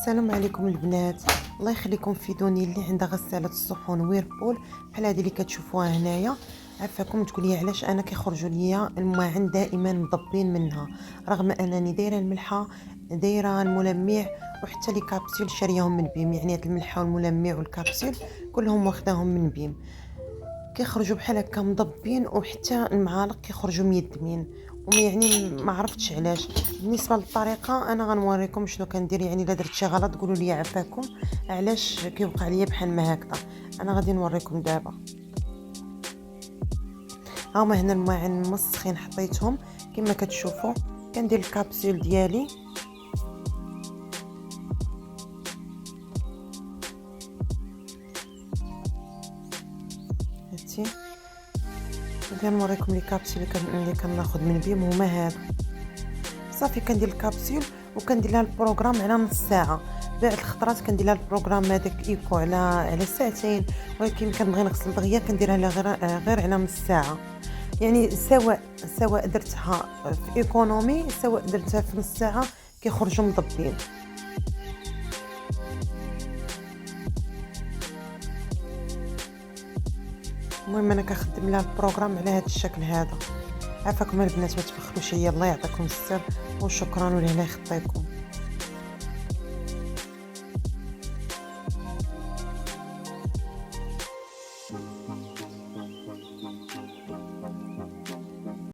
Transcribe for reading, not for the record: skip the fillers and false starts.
السلام عليكم البنات. الله يخليكم فيدوني اللي عندها غساله الصحون ويربول بحال هذه اللي كتشوفوها هنايا. عفاكم تقول لي علاش انا كيخرجوا ليا الماعن دائما مضبين منها، رغم انني دايره الملحه، دايره الملمع، وحتى لي كابسول شاريهم من بيم. يعني هاد الملحه والملمع والكابسول كلهم واخداهم من بيم. كيخرجوا بحال هكا مضبين، وحتى المعالق كيخرجوا ميدمين، يعني ما عرفتش علاش. بالنسبه للطريقه انا غنوريكم شنو كندير. يعني الا درت شي غلط قولوا لي عفاكم علاش كيوقع ليا بحال ما هكذا. انا غادي نوريكم دابا. هاهما هنا الماعن مسخين حطيتهم كما كتشوفوا. كندير الكابسول ديالي، هاتي غادي نوريكم لي كابسول اللي كناخذ من بيم هما هذا. صافي كندير الكابسول وكندير لها البروغرام على نص ساعه. بعض الخطرات كندير لها البروغرام هذاك ايكو على ساعتين، ولكن كنبغي نغسل دغيا كنديرها لها غير على نص ساعه. يعني سواء درتها في ايكونومي سواء درتها في نص ساعه كيخرجوا مضبين. المهم انا كنخدم لها البروغرام على هذا الشكل هذا. عافاكم البنات ما تبخلوش، الله يعطيكم السر وشكرا ولله يخطيكم.